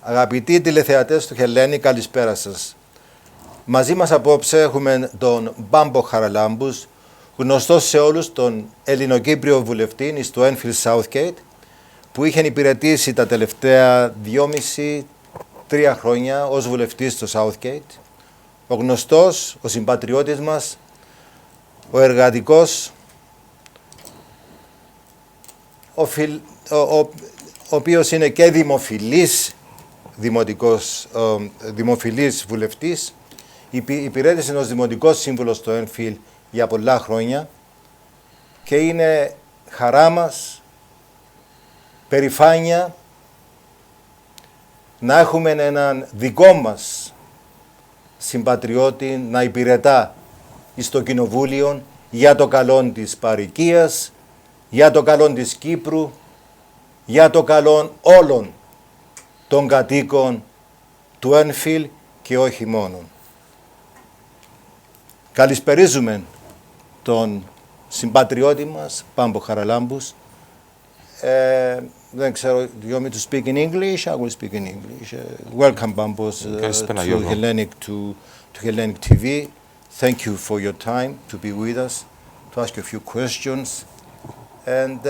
Αγαπητοί τηλεθεατές του Hellenic, καλησπέρα σας. Μαζί μας απόψε έχουμε τον Πάμπο Χαραλάμπους, γνωστός σε όλους τον Ελληνοκύπριο βουλευτή στο Enfield Southgate, που είχε υπηρετήσει τα τελευταία 2,5-3 χρόνια ως βουλευτής στο Southgate. Ο γνωστός, ο συμπατριώτης μας, ο εργατικός, ο οποίος είναι και δημοφιλής βουλευτής, υπηρέτησε ως δημοτικός σύμβουλος στο Enfield για πολλά χρόνια και είναι χαρά μας, περηφάνεια να έχουμε έναν δικό μας συμπατριώτη να υπηρετά στο Κοινοβούλιο για το καλό της παροικίας, για το καλό της Κύπρου, για το καλό όλων των κατοίκων του Enfield και όχι μόνο. Καλησπερίζουμε τον συμπατριώτη μας, Πάμπο Χαραλάμπους. Δεν ξέρω, do you want me to speak in English? I will speak in English. Welcome, Pambos, to Hellenic TV. Thank you for your time to be with us, to ask you a few questions. And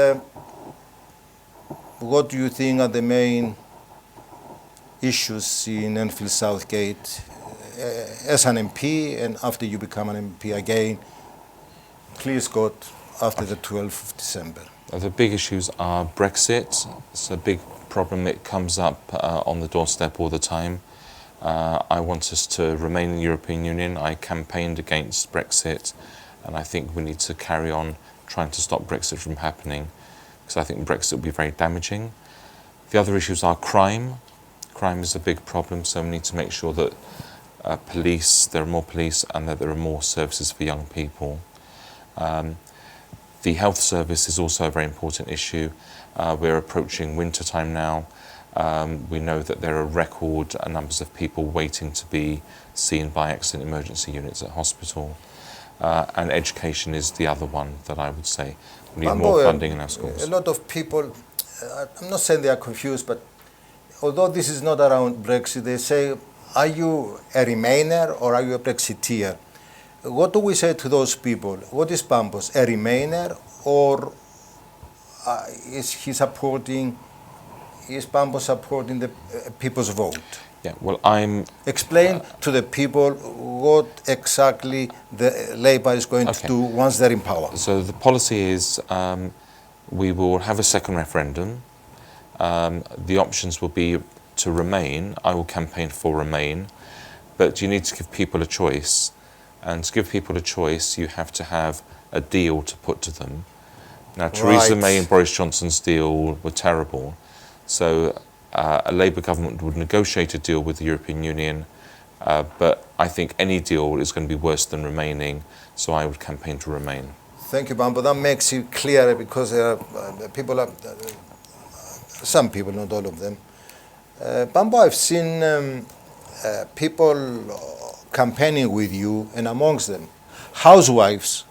what do you think are the main issues in Enfield Southgate as an MP and after you become an MP again? Please, God, after the 12th of December. The big issues are Brexit. It's a big problem. It comes up on the doorstep all the time. I want us to remain in the European Union. I campaigned against Brexit, and I think we need to carry on trying to stop Brexit from happening, because I think Brexit will be very damaging. The other issues are crime. Crime is a big problem, so we need to make sure that there are more police and that there are more services for young people. The health service is also a very important issue. We're approaching winter time now. We know that there are record numbers of people waiting to be seen by accident emergency units at hospital. And education is the other one that I would say. We need more funding in our schools. A lot of people, I'm not saying they are confused, but although this is not around Brexit, they say, are you a Remainer or are you a Brexiteer? What do we say to those people? What is Pambos? A Remainer, or is Pambos supporting the people's vote? Yeah, well, Explain to the people what exactly the Labour is going to do once they're in power. So the policy is we will have a second referendum. The options will be to remain. I will campaign for remain, but you need to give people a choice. And to give people a choice, you have to have a deal to put to them. Now, Theresa May and Boris Johnson's deal were terrible. So a Labour government would negotiate a deal with the European Union, but I think any deal is going to be worse than remaining, so I would campaign to remain. Thank you, Pambo. That makes it clearer, because some people, not all of them. Pambo, I've seen people campaigning with you, and amongst them, housewives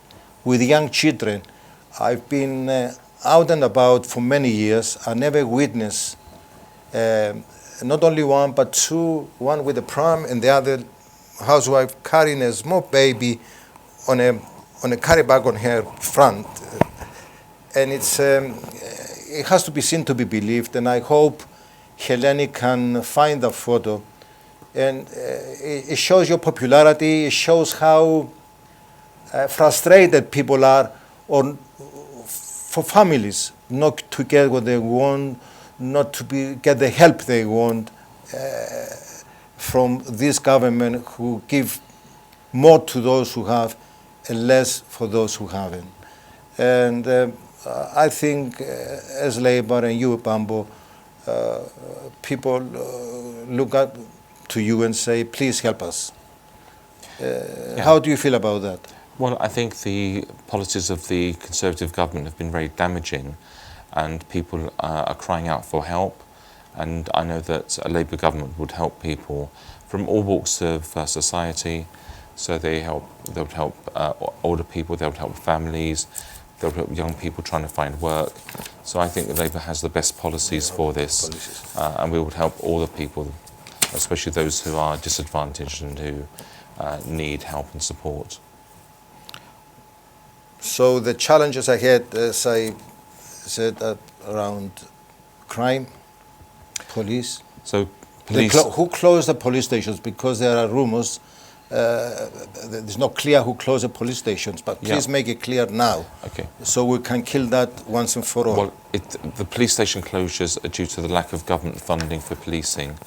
with young children. I've been out and about for many years. I never witnessed not only one, but two, one with a pram and the other housewife carrying a small baby on a carry bag on her front. And it has to be seen to be believed, and I hope Hellenic can find the photo. And it shows your popularity, it shows how frustrated people are for families not to get what they want, not to get the help they want from this government, who give more to those who have and less for those who haven't. And I think as Labour and you, Pambo, people look up to you and say, please help us. How do you feel about that? Well, I think the policies of the Conservative government have been very damaging, and people are crying out for help. And I know that a Labour government would help people from all walks of society. So they would help older people, they would help families, they'll help young people trying to find work. So I think that Labour has the best policies for this, and we would help all the people, especially those who are disadvantaged and who need help and support. So the challenges ahead, as I said, around crime, police. So police. Who closed the police stations? Because there are rumors. It's not clear who closed the police stations, but please make it clear now, so we can kill that once and for all. Well, the police station closures are due to the lack of government funding for policing,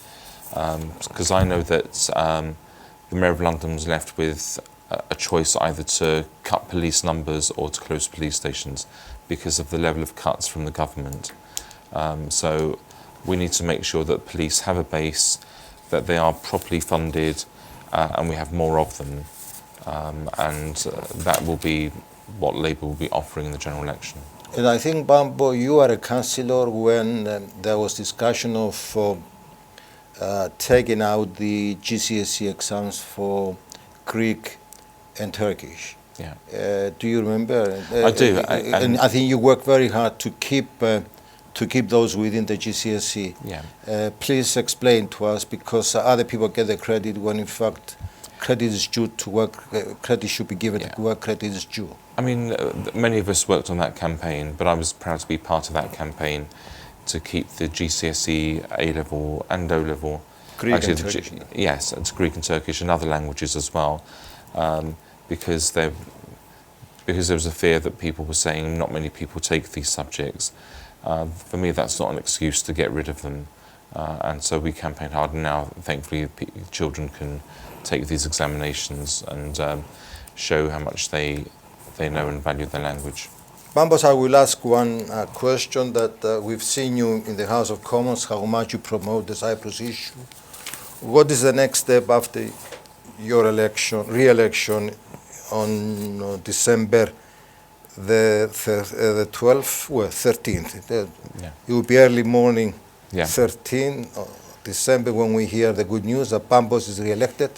because I know that the Mayor of London was left with a choice either to cut police numbers or to close police stations because of the level of cuts from the government. So we need to make sure that police have a base, that they are properly funded, and we have more of them, and that will be what Labour will be offering in the general election. And I think, Pambo, you are a councillor when there was discussion of taking out the GCSE exams for Greek and Turkish. Yeah. Do you remember? I do. And I think you work very hard to keep those within the GCSE. Yeah. Please explain to us, because other people get the credit when in fact credit is due to work, credit should be given to work, credit is due. I mean, many of us worked on that campaign, but I was proud to be part of that campaign to keep the GCSE A-level and O-level. Greek and Turkish. Yes, it's Greek and Turkish and other languages as well, because there was a fear that people were saying not many people take these subjects. For me, that's not an excuse to get rid of them, and so we campaigned hard, and now thankfully children can take these examinations and show how much they know and value their language. Pambos, I will ask one question that we've seen you in the House of Commons, how much you promote the Cyprus issue. What is the next step after your re-election on December the 12th, well, 13th? It will be early morning, 13th December, when we hear the good news that Pambos is re-elected.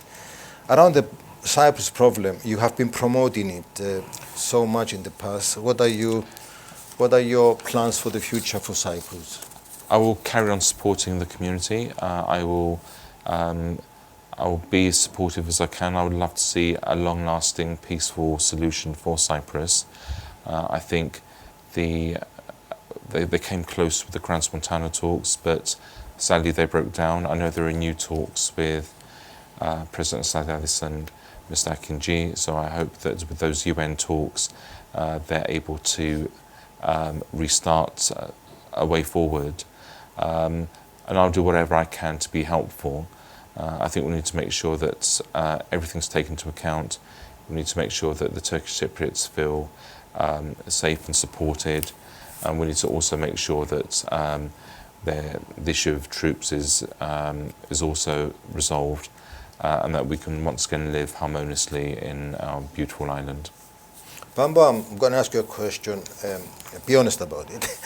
Around the Cyprus problem, you have been promoting it so much in the past. What are your plans for the future for Cyprus? I will carry on supporting the community. I will be as supportive as I can. I would love to see a long-lasting, peaceful solution for Cyprus. I think they came close with the Crans-Montana talks, but sadly they broke down. I know there are new talks with President Sadadis and Mr. Akinci, so I hope that with those UN talks they're able to restart a way forward. And I'll do whatever I can to be helpful. I think we need to make sure that everything's taken into account. We need to make sure that the Turkish Cypriots feel safe and supported, and we need to also make sure that the issue of troops is also resolved, and that we can once again live harmoniously in our beautiful island. Pambo, I'm going to ask you a question. Be honest about it.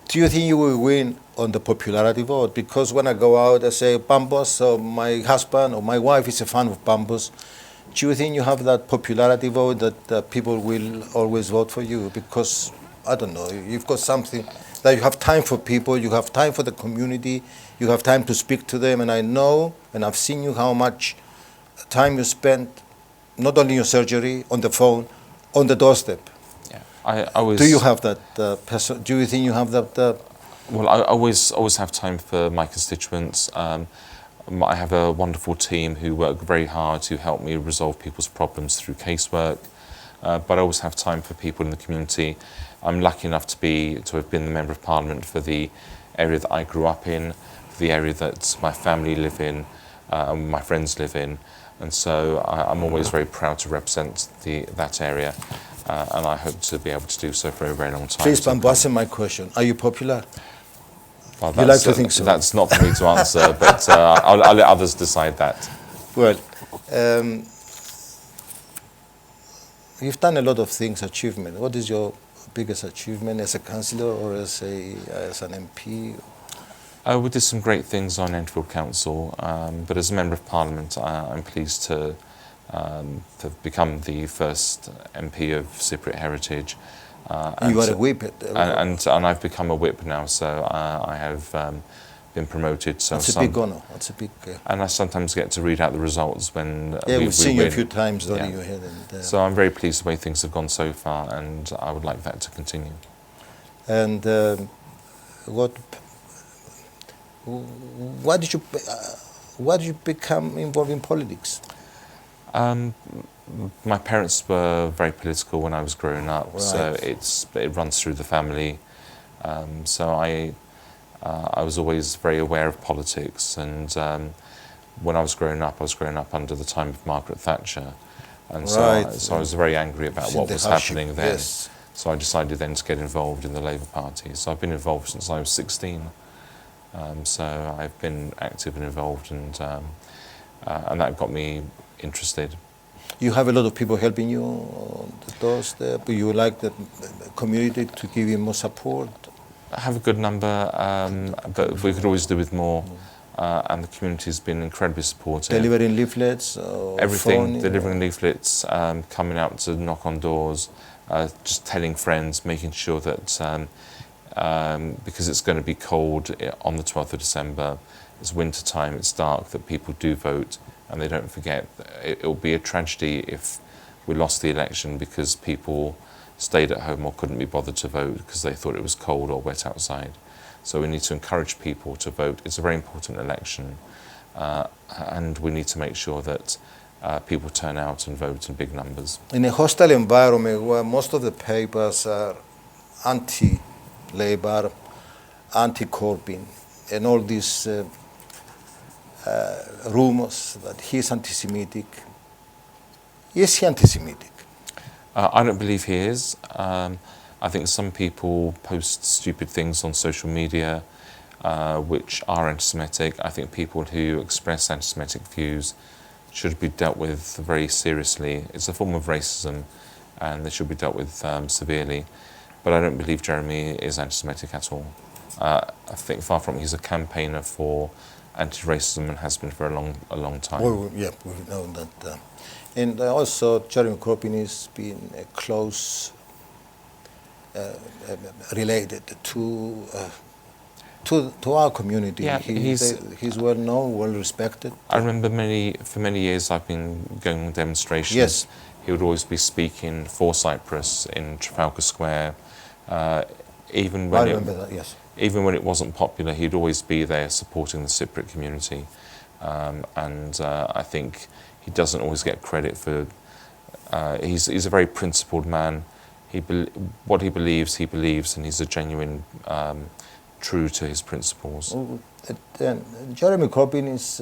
Do you think you will win on the popularity vote? Because when I go out, I say Pambos, or my husband or my wife is a fan of Pambos. Do you think you have that popularity vote that people will always vote for you? Because, I don't know, you've got something that you have time for people, you have time for the community, you have time to speak to them, and I know, and I've seen you how much time you spend, not only in your surgery, on the phone, on the doorstep. Do you have that do you think you have that? Well, I always have time for my constituents. I have a wonderful team who work very hard to help me resolve people's problems through casework, but I always have time for people in the community. I'm lucky enough to have been the Member of Parliament for the area that I grew up in, the area that my family live in, and my friends live in, and so I'm always very proud to represent that area. And I hope to be able to do so for a very long time. Please, Pambo, answer my question. Are you popular? Well, you like to think so? That's not for me to answer, but I'll let others decide that. Well, you've done a lot of things, achievement. What is your biggest achievement as a councillor or as an MP? We did some great things on Enfield Council, but as a Member of Parliament, I'm pleased to to become the first MP of Cypriot heritage. You are a whip. And I've become a whip now, so I have been promoted. So that's a big honour. That's a big. And I sometimes get to read out the results when we've seen you win. a few times, Yeah. you hear and, So I'm very pleased the way things have gone so far, and I would like that to continue. And why did you become involved in politics? My parents were very political when I was growing up, right. so it runs through the family. So I was always very aware of politics, and when I was growing up under the time of Margaret Thatcher, and right. so I was very angry about what was happening then. Yes. So I decided then to get involved in the Labour Party. So I've been involved since I was 16. So I've been active and involved, and that got me interested. You have a lot of people helping you on the doorstep. You would like the community to give you more support? I have a good number, but we could always do with more. And the community has been incredibly supportive. Delivering leaflets? Everything, delivering leaflets, coming out to knock on doors, just telling friends, making sure that, because it's going to be cold on the 12th of December, it's winter time, it's dark, that people do vote and they don't forget. It will be a tragedy if we lost the election because people stayed at home or couldn't be bothered to vote because they thought it was cold or wet outside. So we need to encourage people to vote. It's a very important election, and we need to make sure that people turn out and vote in big numbers. In a hostile environment where most of the papers are anti-Labour, anti-Corbyn, and all these rumours that he's anti-Semitic, is he anti-Semitic? I don't believe he is. I think some people post stupid things on social media which are anti-Semitic. I think people who express anti-Semitic views should be dealt with very seriously. It's a form of racism and they should be dealt with severely. But I don't believe Jeremy is anti-Semitic at all. I think far from it, he's a campaigner for anti-racism and has been for a long time. Well, yeah, we know that. And also Jeremy Corbyn has been a close related to our community. Yeah, he's well known, well respected. I remember for many years I've been going on demonstrations. Yes. He would always be speaking for Cyprus in Trafalgar Square. Even when I remember that, yes. Even when it wasn't popular, he'd always be there supporting the Cypriot community. And I think he doesn't always get credit for. He's a very principled man. What he believes, and he's a genuine, true to his principles. Jeremy Corbyn is,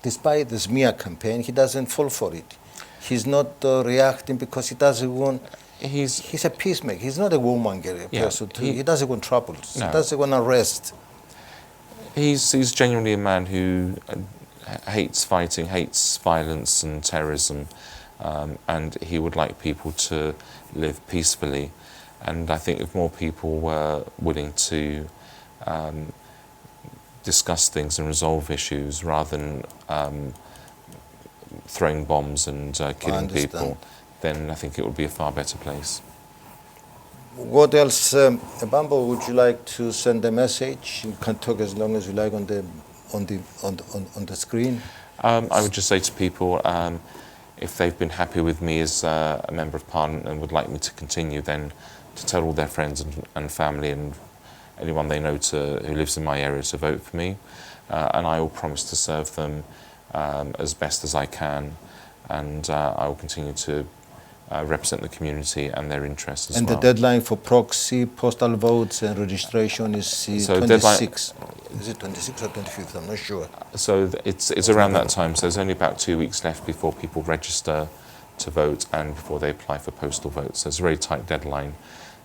despite the smear campaign, he doesn't fall for it. He's not reacting because he doesn't want. He's a peacemaker. He's not a warmonger person. He doesn't want troubles. No. He doesn't want arrest. He's genuinely a man who hates fighting, hates violence and terrorism, and he would like people to live peacefully. And I think if more people were willing to discuss things and resolve issues rather than throwing bombs and killing people, then I think it would be a far better place. What else, Pambo, would you like to send a message? You can talk as long as you like on the screen. I would just say to people, if they've been happy with me as a Member of Parliament and would like me to continue, then to tell all their friends and family and anyone they know who lives in my area to vote for me. And I will promise to serve them as best as I can, and I will continue to represent the community and their interests as well. And the deadline for proxy, postal votes and registration is 26. Is it 26 or 25th? I'm not sure. So it's around that time. So there's only about 2 weeks left before people register to vote and before they apply for postal votes. So it's a very tight deadline.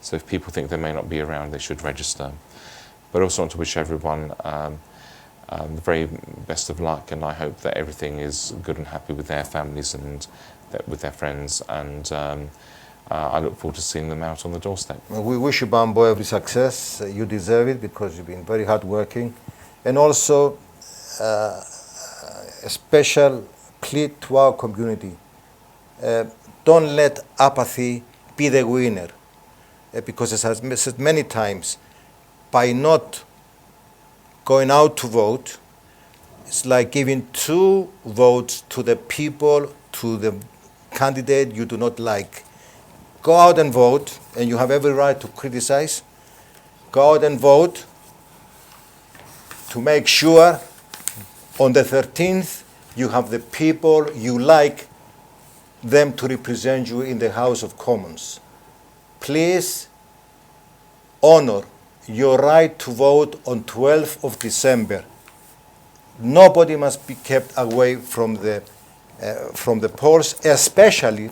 So if people think they may not be around, they should register. But I also want to wish everyone the very best of luck, and I hope that everything is good and happy with their families and with their friends, and I look forward to seeing them out on the doorstep. Well, we wish you, Pambo, every success. You deserve it because you've been very hard working. And also a special plea plea to our community. Don't let apathy be the winner. Because as I've said many times, by not going out to vote, it's like giving 2 votes to the people, to the candidate you do not like. Go out and vote, and you have every right to criticize. Go out and vote to make sure on the 13th you have the people you like them to represent you in the House of Commons. Please honor your right to vote on 12th of December. Nobody must be kept away from the polls, especially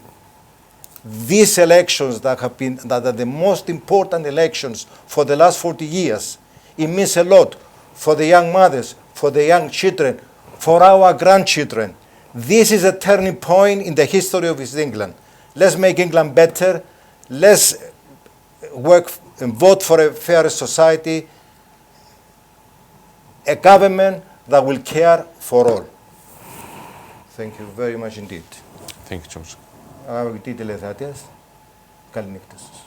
these elections that are the most important elections for the last 40 years. It means a lot for the young mothers, for the young children, for our grandchildren. This is a turning point in the history of East England. Let's make England better. Let's work and vote for a fairer society, a government that will care for all. Thank you very much indeed. Thank you, George. Αγαπητοί τηλεθεατές, καλή νύχτα σας.